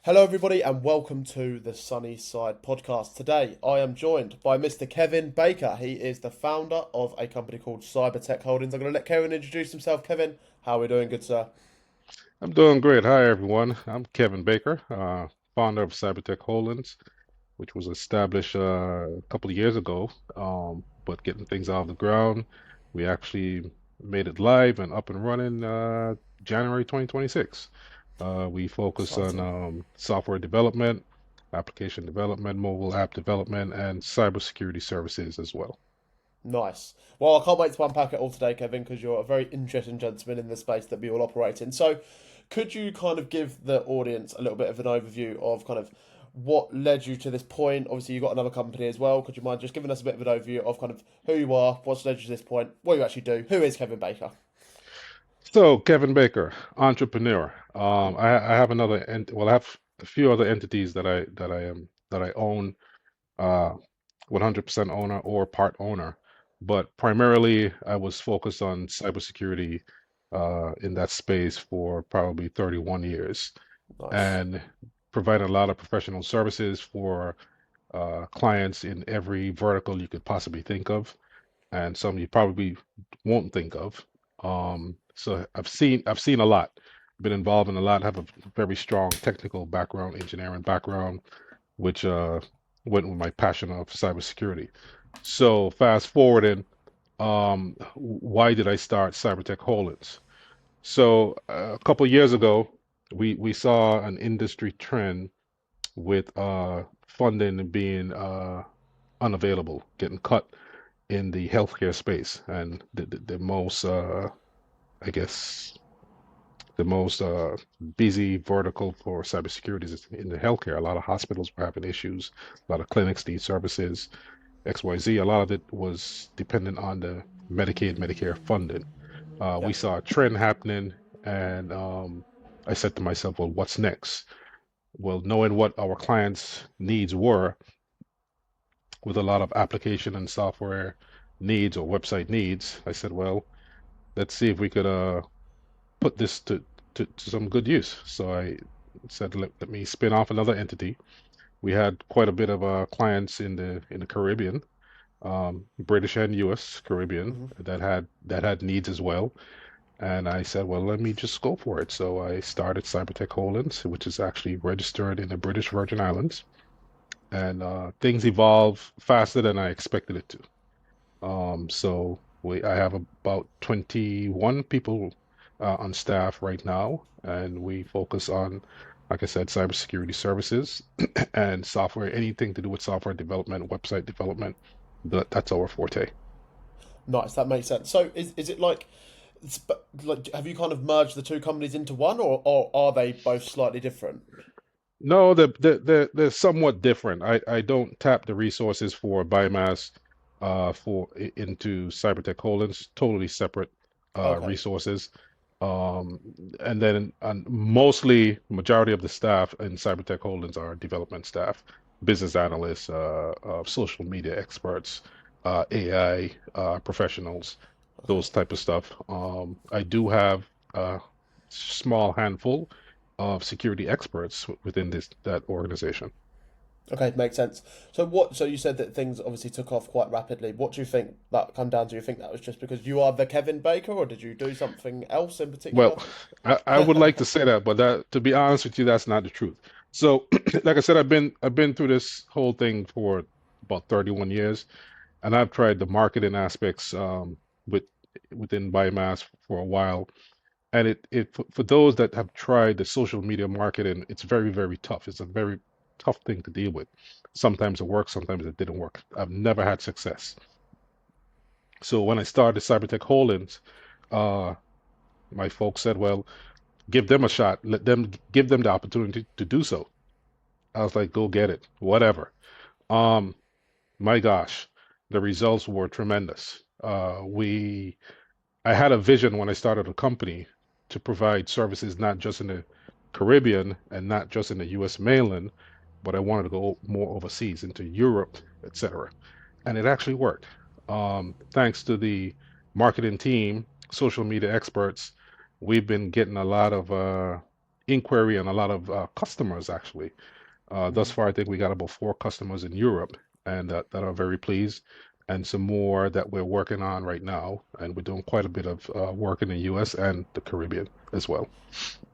Hello, everybody, and welcome to the Sunny Side podcast. Today, I am joined by Mr. Kevin Baker. He is the founder of a company called Cybertech Holdings. I'm going to let Kevin introduce himself. Kevin, how are we doing, good sir? I'm doing great. Hi, everyone. I'm Kevin Baker, founder of Cybertech Holdings, which was established a couple of years ago. But getting things off the ground, we actually made it live and up and running January 2026. We focus on Exciting. software development, application development, mobile app development, and cybersecurity services as well. Nice. Well, I can't wait to unpack it all today, Kevin, because you're a very interesting gentleman in the space that we all operate in. So, could you kind of give the audience a little bit of an overview of kind of what led you to this point? Obviously, you've got another company as well. Could you mind just giving us a bit of an overview of kind of who you are, what's led you to this point, what you actually do? Who is Kevin Baker? So, Kevin Baker, entrepreneur. I have I have a few other entities that I own, uh, 100% owner or part owner, but primarily I was focused on cybersecurity in that space for probably 31 years Nice. and provided a lot of professional services for clients in every vertical you could possibly think of, and some you probably won't think of. So I've seen a lot, been involved in a lot, have a very strong technical background, engineering background, which went with my passion of cybersecurity. So fast forwarding, why did I start Cybertech Holdings? So a couple years ago, we saw an industry trend with funding being unavailable, getting cut in the healthcare space, and the most, I guess, the most busy vertical for cybersecurity is in the healthcare. A lot of hospitals were having issues, a lot of clinics need services, XYZ. A lot of it was dependent on the Medicaid, Medicare funding. We Yeah. saw a trend happening, and I said to myself, well, what's next? Well, knowing what our clients' needs were, with a lot of application and software needs or website needs, I said, well, let's see if we could put this to some good use. So I said, let me spin off another entity. We had quite a bit of clients in the Caribbean, British and U.S. Caribbean Hmm. that had needs as well. And I said, well, let me just go for it. So I started Cybertech Holdings, which is actually registered in the British Virgin Islands. And things evolve faster than I expected it to. I have about 21 people on staff right now, and we focus on, like I said, cybersecurity services and software, anything to do with software development, website development. That's our forte. Nice. That makes sense. So, is it like have you kind of merged the two companies into one, or are they both slightly different? No, they're somewhat different. I don't tap the resources for biomass into Cybertech Holdings, totally separate Okay. resources. Um, and then mostly majority of the staff in Cybertech Holdings are development staff, business analysts, social media experts, AI professionals, Okay. those type of stuff. I do have a small handful of security experts within this that organization. Okay, makes sense. So what? So you said that things obviously took off quite rapidly. What do you think that come down to? You think that was just because you are the Kevin Baker, or did you do something else in Well, particular? I would like to say that, but to be honest with you, that's not the truth. So, like I said, I've been through this whole thing for about 31 years, and I've tried the marketing aspects with within biomass for a while. And it for those that have tried the social media marketing, it's very, very tough. It's a very tough thing to deal with. Sometimes it works, sometimes it didn't work. I've never had success. So when I started Cybertech Holdings, uh, my folks said, well, give them a shot. Let them give them the opportunity to do so. I was like, go get it, whatever. Um, my gosh, the results were tremendous. I had a vision when I started a company to provide services not just in the Caribbean and not just in the U.S. mainland, but I wanted to go more overseas into Europe, etc. And it actually worked. Thanks to the marketing team, social media experts, we've been getting a lot of inquiry and a lot of customers actually. Thus Mm. far, I think we got about four customers in Europe and that are very pleased, and some more that we're working on right now. And we're doing quite a bit of work in the US and the Caribbean as well.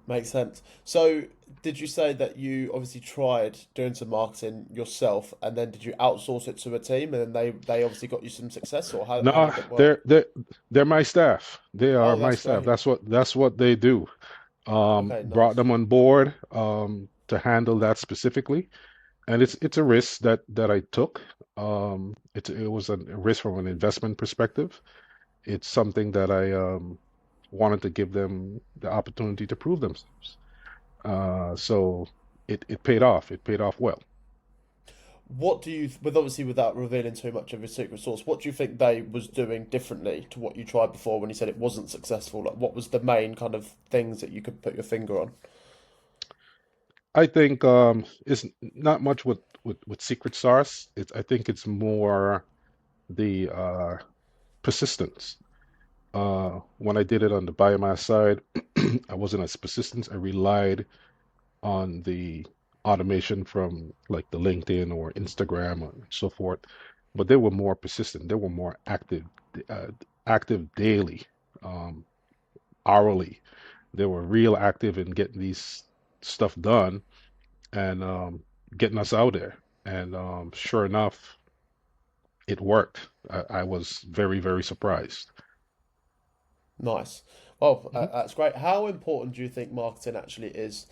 Makes sense. So, did you say that you obviously tried doing some marketing yourself, and then did you outsource it to a team, and then they obviously got you some success, or how No, did it work? they're my staff. They are Oh, my that's staff. great. That's what they do. Okay, Brought nice. them on board to handle that specifically, and it's a risk that I took. It was a risk from an investment perspective. It's something that I wanted to give them the opportunity to prove themselves. So it paid off. It paid off well. What do you, with obviously without revealing too much of your secret sauce, what do you think they was doing differently to what you tried before when you said it wasn't successful? Like, what was the main kind of things that you could put your finger on? I think it's not much with secret sauce. I think it's more the persistence. When I did it on the biomass side, I wasn't as persistent. I relied on the automation from like the LinkedIn or Instagram and so forth, but they were more persistent. They were more uh, active daily, um, hourly. They were real active in getting these stuff done and getting us out there. And sure enough, it worked. I was very, very surprised. Nice. Well, Mhm. that's great. How important do you think marketing actually is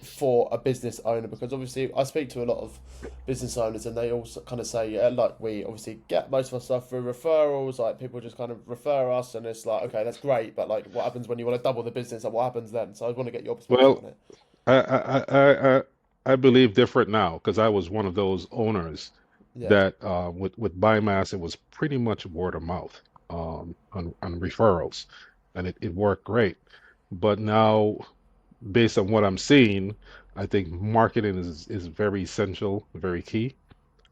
for a business owner? Because obviously, I speak to a lot of business owners, and they also kind of say, yeah, like we obviously get most of our stuff through referrals. Like people just kind of refer us, and it's like, okay, that's great, but like, what happens when you want to double the business? And what happens then? So I want to get your perspective Well, on it. I believe different now because I was one of those owners Yeah. that with biomass it was pretty much word of mouth on referrals, and it worked great. But now, based on what I'm seeing, I think marketing is very essential, very key.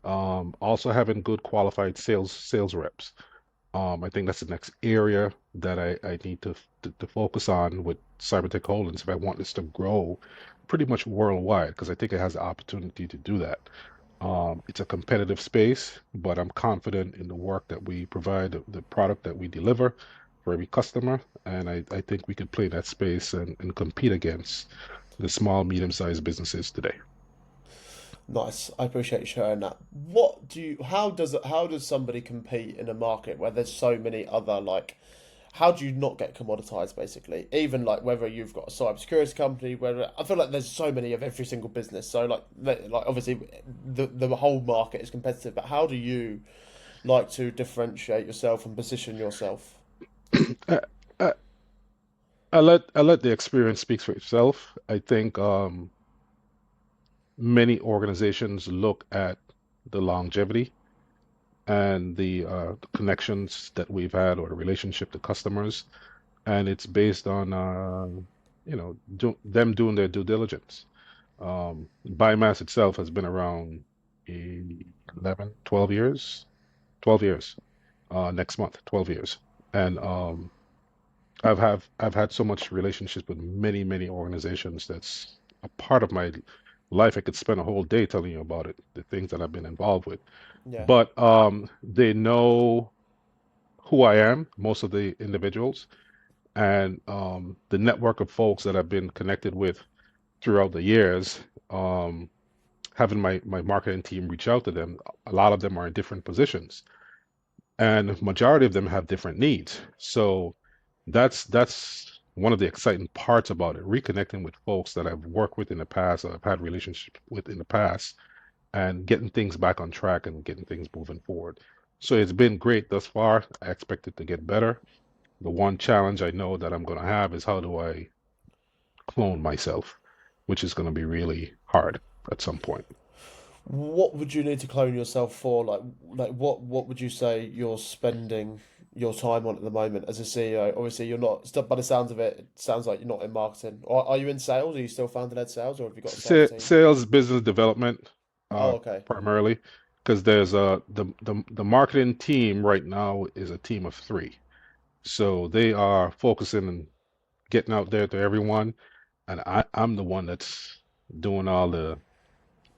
Also having good qualified sales reps. I think that's the next area that I need to focus on with Cybertech Holdings if I want this to grow pretty much worldwide, because I think it has the opportunity to do that. It's a competitive space, but I'm confident in the work that we provide, the product that we deliver for every customer, and I think we could play that space and compete against the small, medium-sized businesses today. Nice. I appreciate you sharing that. How does somebody compete in a market where there's so many other like how do you not get commoditized basically? Even like whether you've got a cybersecurity company, whether I feel like there's so many of every single business. So like obviously the whole market is competitive, but how do you like to differentiate yourself and position yourself? I, I, I let the experience speak for itself. I think many organizations look at the longevity and the connections that we've had or the relationship to customers, and it's based on them doing their due diligence. Biomass itself has been around 11, 12 years, 12 years, next month, 12 years. And I've had so much relationships with many organizations that's a part of my life. I could spend a whole day telling you about it, the things that I've been involved with. Yeah, But they know who I am, most of the individuals, and the network of folks that I've been connected with throughout the years. Having my marketing team reach out to them, a lot of them are in different positions, and majority of them have different needs. So that's one of the exciting parts about it, reconnecting with folks that I've worked with in the past, I've had relationships with in the past, and getting things back on track and getting things moving forward. So it's been great thus far. I expect it to get better. The one challenge I know that I'm going to have is how do I clone myself, which is going to be really hard at some point. what would you need to clone yourself for? What would you say you're spending your time on at the moment as a CEO? Obviously, you're not. By the sounds of it, it sounds like you're not in marketing. Or are you in sales? Are you still founder-led sales, or have you got a sales team? Sales, business development, Oh, okay. primarily, because there's the marketing team right now is a team of 3. So they are focusing on getting out there to everyone. and I'm the one that's doing all the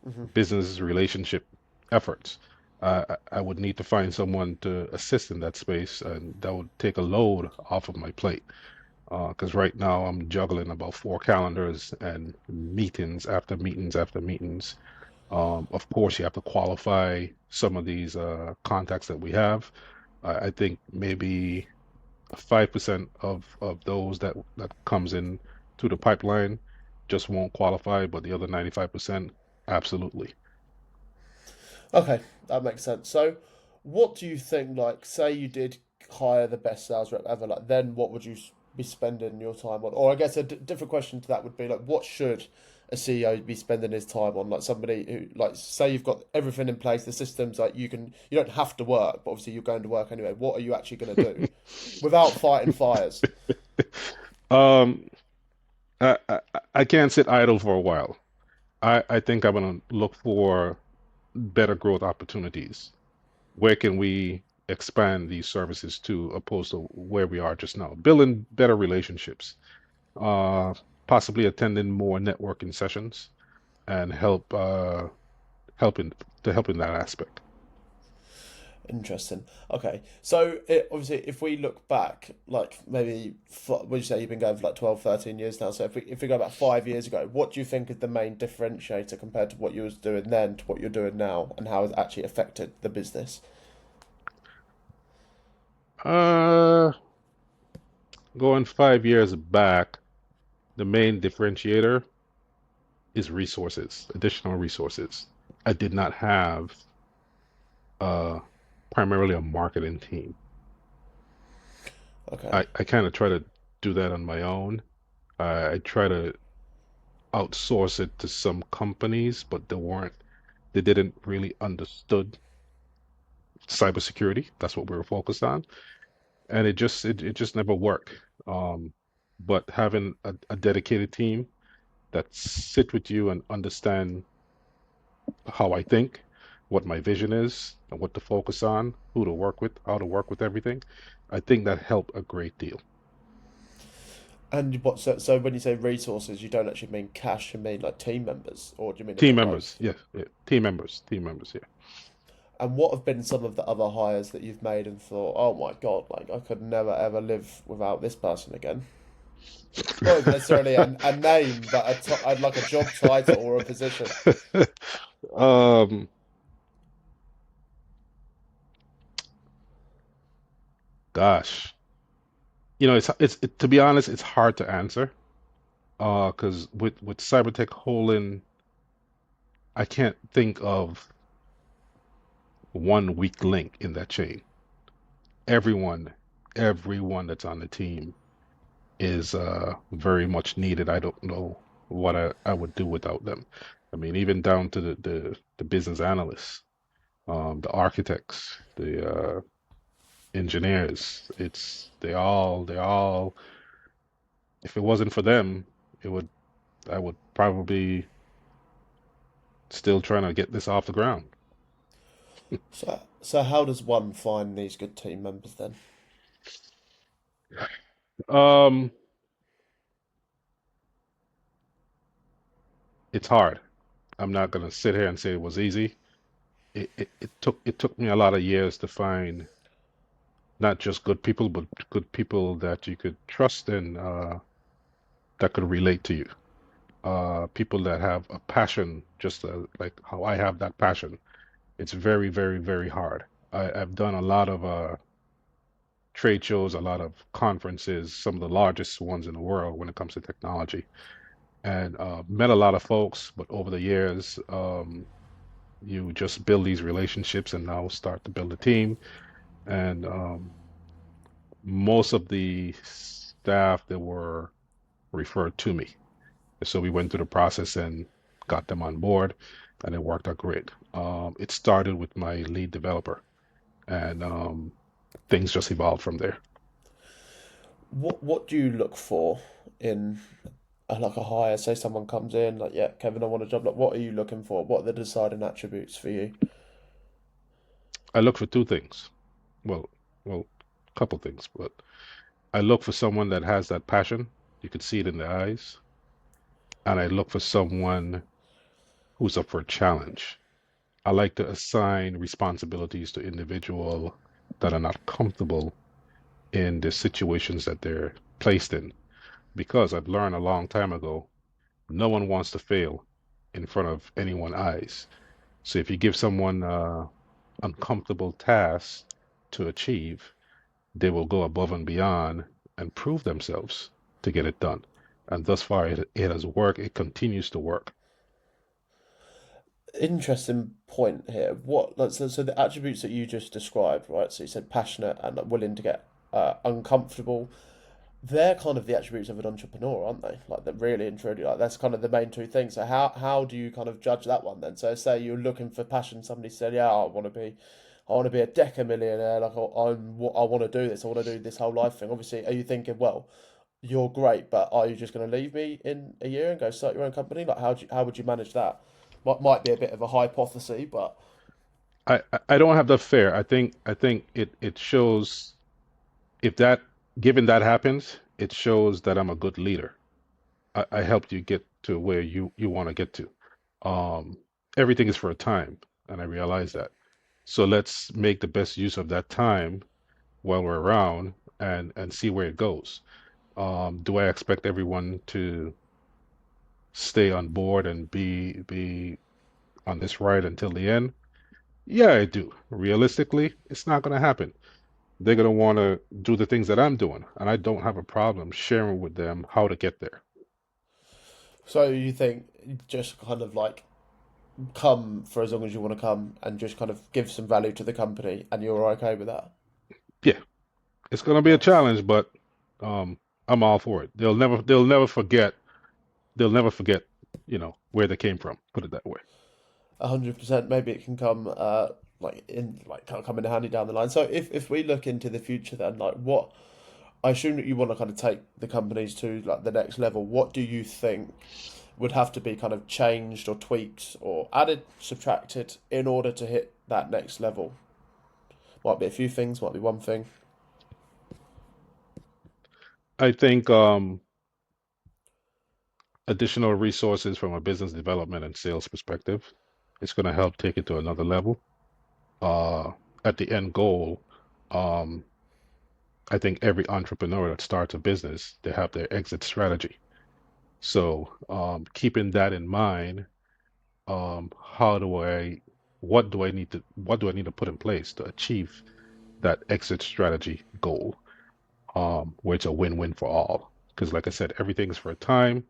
Hmm. business relationship efforts. I would need to find someone to assist in that space, and that would take a load off of my plate. Because right now I'm juggling about four calendars and meetings after meetings after meetings. Of course, you have to qualify some of these contacts that we have. I think maybe 5% of those that comes in to the pipeline just won't qualify, but the other 95% absolutely. Okay, that makes sense. So, what do you think? Like, say you did hire the best sales rep ever, like, then what would you be spending your time on? Or I guess a different question to that would be like, what should a CEO be spending his time on? Like somebody who, like, say you've got everything in place, the systems, like you don't have to work, but obviously you're going to work anyway. What are you actually going to do without fighting fires? Um, I can't sit idle for a while. I think I'm gonna look for better growth opportunities. Where can we expand these services to opposed to where we are just now? Building better relationships, uh, possibly attending more networking sessions and helping to help in that aspect. Interesting. Okay, so obviously, if we look back, like maybe, would you say you've been going for like 12, 13 years now? So if we go back 5 years ago, what do you think is the main differentiator compared to what you was doing then to what you're doing now, and how it's actually affected the business? Uh, Going 5 years back, the main differentiator is resources, additional resources. I did not have uh, primarily a marketing team. Okay, I kind of try to do that on my own. I try to outsource it to some companies, but they didn't really understood cybersecurity. That's what we were focused on, and it just never worked. Um, but having a dedicated team that sit with you and understand how I think, what my vision is, and what to focus on, who to work with, how to work with everything, I think that helped a great deal. and what? So when you say resources, you don't actually mean cash. You mean like team members, or do you mean a Team bit of members, both? yeah, yeah. Team members, yeah. And what have been some of the other hires that you've made and thought, oh my god, like I could never ever live without this person again? Not even necessarily a name, but I'd like a job title or a position. um, Gosh, to be honest, it's hard to answer. Because with Cybertech Holding, I can't think of one weak link in that chain. Everyone, everyone that's on the team is very much needed. I don't know what I would do without them. I mean, even down to the business analysts, the architects, the engineers. They all. If it wasn't for them, it would I would probably still trying to get this off the ground. So how does one find these good team members then? Um, it's hard. I'm not gonna sit here and say it was easy. It took me a lot of years to find not just good people, but good people that you could trust and that could relate to you. People that have a passion, just like how I have that passion. It's very, very, very hard. I've done a lot of trade shows, a lot of conferences, some of the largest ones in the world when it comes to technology, and met a lot of folks. But over the years, you just build these relationships and now start to build a team. And most of the staff that were referred to me. So we went through the process and got them on board, and it worked out great. It started with my lead developer, and things just evolved from there. What do you look for in like a hire? Say someone comes in, like, yeah, Kevin, I want a job. Like, what are you looking for? What are the deciding attributes for you? I look for two things. Well, well, a couple things, but I look for someone that has that passion. You could see it in their eyes. and I look for someone who's up for a challenge. I like to assign responsibilities to individuals that are not comfortable in the situations that they're placed in. Because I've learned a long time ago, no one wants to fail in front of anyone's eyes. So if you give someone uncomfortable tasks to achieve, they will go above and beyond and prove themselves to get it done. And thus far, it has worked. It continues to work. Interesting point here. What like so the attributes that you just described, right? So you said passionate and like, willing to get uncomfortable. They're kind of the attributes of an entrepreneur, aren't they? Like they're really and truly like that's kind of the main two things. So how do you kind of judge that one then? So say you're looking for passion. Somebody said, "Yeah, I want to be a deca millionaire. Like I want to do this. I want to do this whole life thing." Obviously, are you thinking, well, you're great, but are you just going to leave me in a year and go start your own company? Like how would you manage that? Might be a bit of a hypothesis, but I don't have the fear. I think it shows if that given that happens, it shows that I'm a good leader. I helped you get to where you want to get to. Um, Everything is for a time, and I realize that. So let's make the best use of that time while we're around and see where it goes. Do I expect everyone to stay on board and be on this ride until the end? Yeah, I do. Realistically, it's not going to happen. They're going to want to do the things that I'm doing, and I don't have a problem sharing with them how to get there. so you think just kind of like come for as long as you want to come and just kind of give some value to the company and you're okay with that. Yeah, it's going to be a Nice. challenge, but um, I'm all for it. They'll never forget. They'll never forget, where they came from. Put it that way. 100%. Maybe it can come come in handy down the line. So if we look into the future then like what I assume that you want to kind of take the companies to like the next level. What do you think would have to be kind of changed or tweaked or added, subtracted in order to hit that next level? Might be a few things, might be one thing. I think additional resources from a business development and sales perspective, it's going to help take it to another level. Uh, at the end goal, um, I think every entrepreneur that starts a business, they have their exit strategy. So, keeping that in mind, how do I, what do I need to put in place to achieve that exit strategy goal, where it's a win-win for all? Because, like I said, everything's for a time.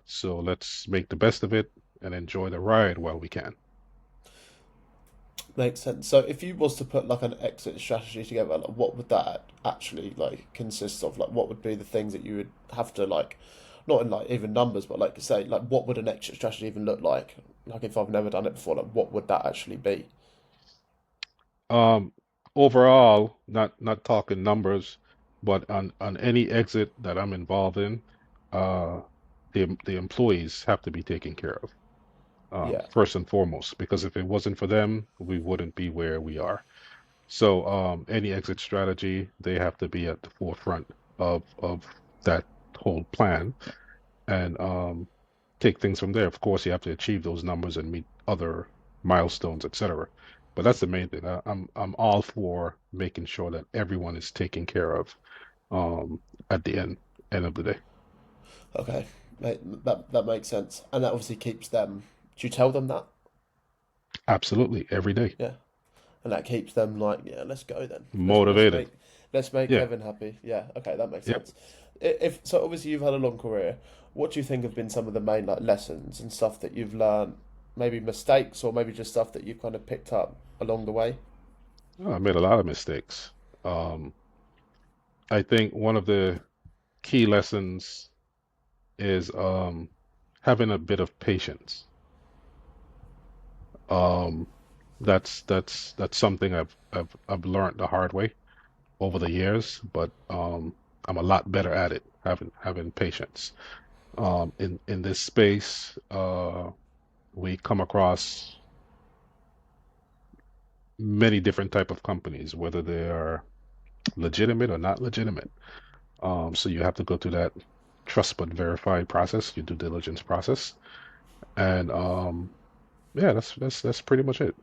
So let's make the best of it and enjoy the ride while we can. Makes sense. So if you was to put like an exit strategy together, like what would that actually like consist of? Like what would be the things that you would have to like not in like even numbers, but like say like what would an exit strategy even look like? Like if I've never done it before, like what would that actually be? Um, Overall, not talking numbers, but on any exit that I'm involved in, uh, the employees have to be taken care of, Yeah. first and foremost, because if it wasn't for them, we wouldn't be where we are. So, any exit strategy, they have to be at the forefront of that whole plan and take things from there. Of course, you have to achieve those numbers and meet other milestones, etc. But that's the main thing. I'm all for making sure that everyone is taken care of um, at the end of the day. Okay. That makes sense. And that obviously keeps them. Do you tell them that? Absolutely, every day. Yeah. And that keeps them like, yeah, let's go then. Motivated. Let's make Yeah. Kevin happy. Yeah, okay, that makes Yep. sense. If so, obviously you've had a long career. What do you think have been some of the main like lessons and stuff that you've learned? Maybe mistakes or maybe just stuff that you've kind of picked up along the way. Oh, I made a lot of mistakes. Um, I think one of the key lessons is having a bit of patience. Um, that's something I've learned the hard way over the years, but I'm a lot better at it, having patience. In this space, we come across many different type of companies, whether they are legitimate or not legitimate. So you have to go through that trust but verify process, your due diligence process. And yeah, that's pretty much it.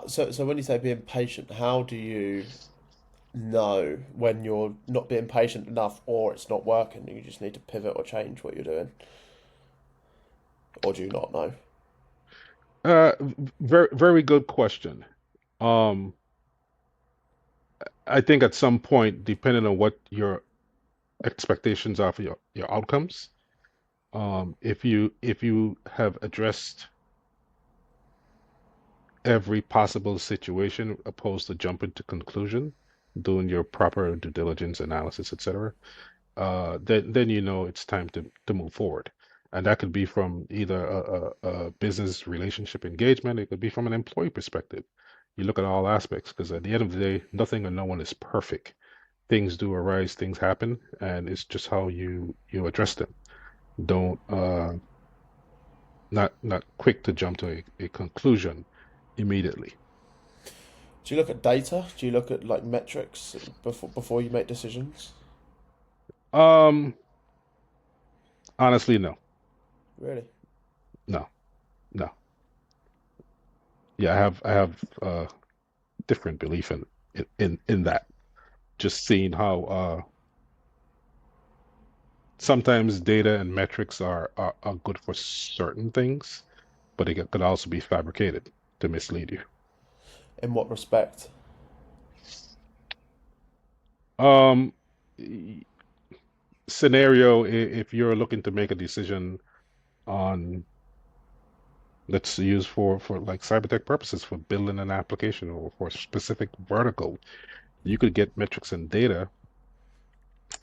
So when you say being patient, how do you know when you're not being patient enough or it's not working and you just need to pivot or change what you're doing? Or do you not know? Very very good question. Um, I think at some point, depending on what your expectations are for your outcomes, if you have addressed every possible situation opposed to jumping to conclusion, doing your proper due diligence analysis, etc., then you know it's time to move forward. And that could be from either a business relationship engagement, it could be from an employee perspective. You look at all aspects because at the end of the day, nothing and no one is perfect. Things do arise, things happen, and it's just how you address them. Don't not quick to jump to a conclusion immediately. Do you look at data? Do you look at like metrics before you make decisions? Um, Honestly, no, Really? no, no. Yeah, I have different belief in that. Just seeing how sometimes data and metrics are good for certain things, but it could also be fabricated to mislead you. In what respect? Um, y- Scenario, if you're looking to make a decision on, let's use for like cybertech purposes, for building an application or for a specific vertical, you could get metrics and data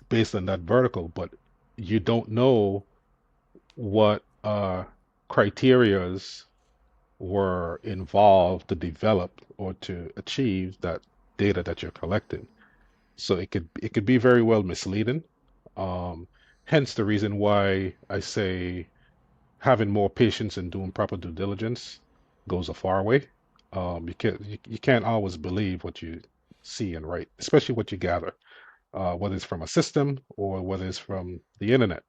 based on that vertical, but you don't know what criterias were involved to develop or to achieve that data that you're collecting. So it could be very well misleading. Um, Hence the reason why I say having more patience and doing proper due diligence goes a far way. You can't always believe what you see and write, especially what you gather, whether it's from a system or whether it's from the internet.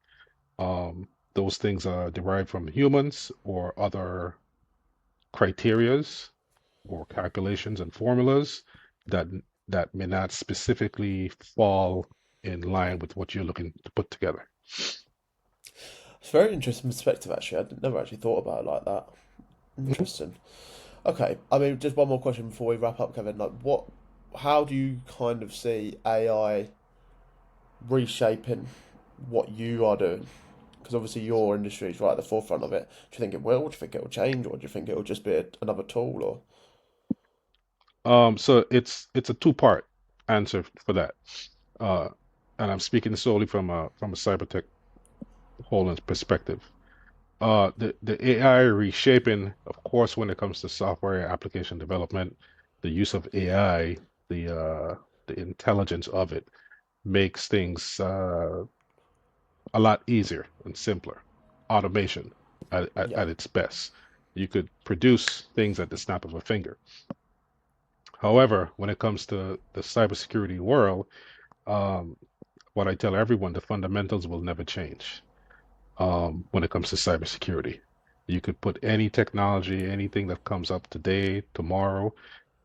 Those things are derived from humans or other criterias or calculations and formulas that that may not specifically fall in line with what you're looking to put together. It's a very interesting perspective, actually. Never actually thought about it like that. Mhm. Interesting. Okay, I mean, just one more question before we wrap up, Kevin. How do you kind of see AI reshaping what you are doing? Because obviously your industry is right at the forefront of it. Do you think it will? Do you think it will change, or do you think it will just be another tool? Or So it's a two-part answer for that, uh, and I'm speaking solely from a Cybertech Holdings perspective. The AI reshaping, of course, when it comes to software application development, the use of AI, the intelligence of it makes things a lot easier and simpler. Automation yeah, at its best. You could produce things at the snap of a finger. However, when it comes to the cybersecurity world, um, what I tell everyone, the fundamentals will never change. When it comes to cybersecurity. You could put any technology, anything that comes up today, tomorrow,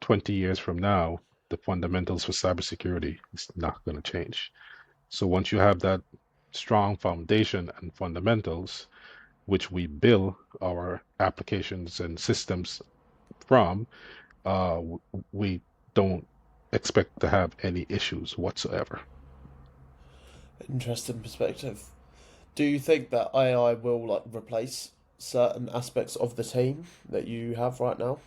20 years from now, the fundamentals for cybersecurity is not going to change. So once you have that strong foundation and fundamentals, which we build our applications and systems from, we don't expect to have any issues whatsoever. interesting perspective. Do you think that AI will like replace certain aspects of the team that you have right now?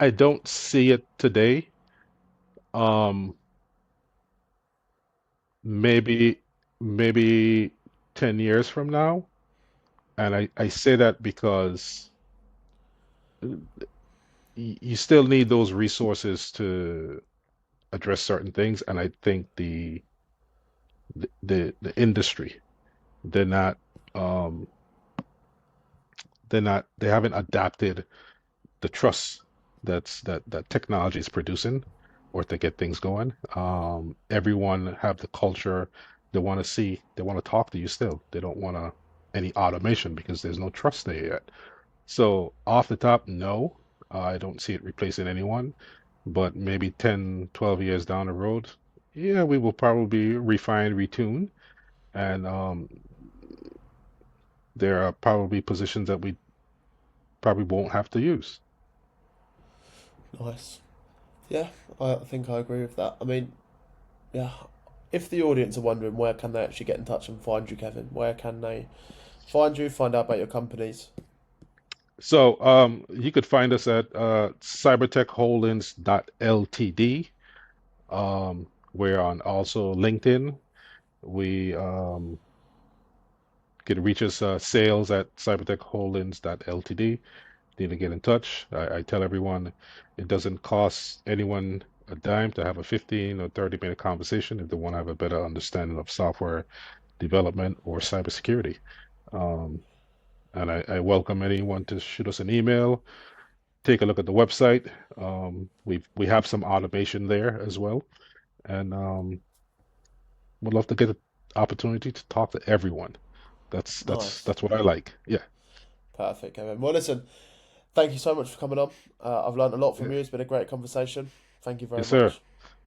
I don't see it today. Um, maybe maybe 10 years from now. And I say that because you still need those resources to address certain things. And I think the industry, they're not um they haven't adapted the trust that technology is producing or to get things going. Everyone have the culture they want to see, they want to talk to you still. They don't want to any automation because there's no trust there yet. So off the top, no, I don't see it replacing anyone. But maybe 10, 12 years down the road, yeah, we will probably refine, retune, and there are probably positions that we probably won't have to use. Nice. Yeah, I think I agree with that. I mean, yeah, if the audience are wondering where can they actually get in touch and find you, Kevin, where can they find you, find out about your companies? So you could find us at Cybertech Holdings Ltd. We're on also LinkedIn. We can reach us sales at Cybertech Holdings Ltd. Need to get in touch. I tell everyone it doesn't cost anyone a dime to have a 15 or 30-minute conversation if they want to have a better understanding of software development or cybersecurity. Um, and I welcome anyone to shoot us an email, take a look at the website. We have some automation there as well, and would love to get the opportunity to talk to everyone. Nice. That's what I like. Yeah. Perfect, Kevin. Well, listen, thank you so much for coming on. I've learned a lot from Yeah. you. It's been a great conversation. Thank you very Yes, sir. much.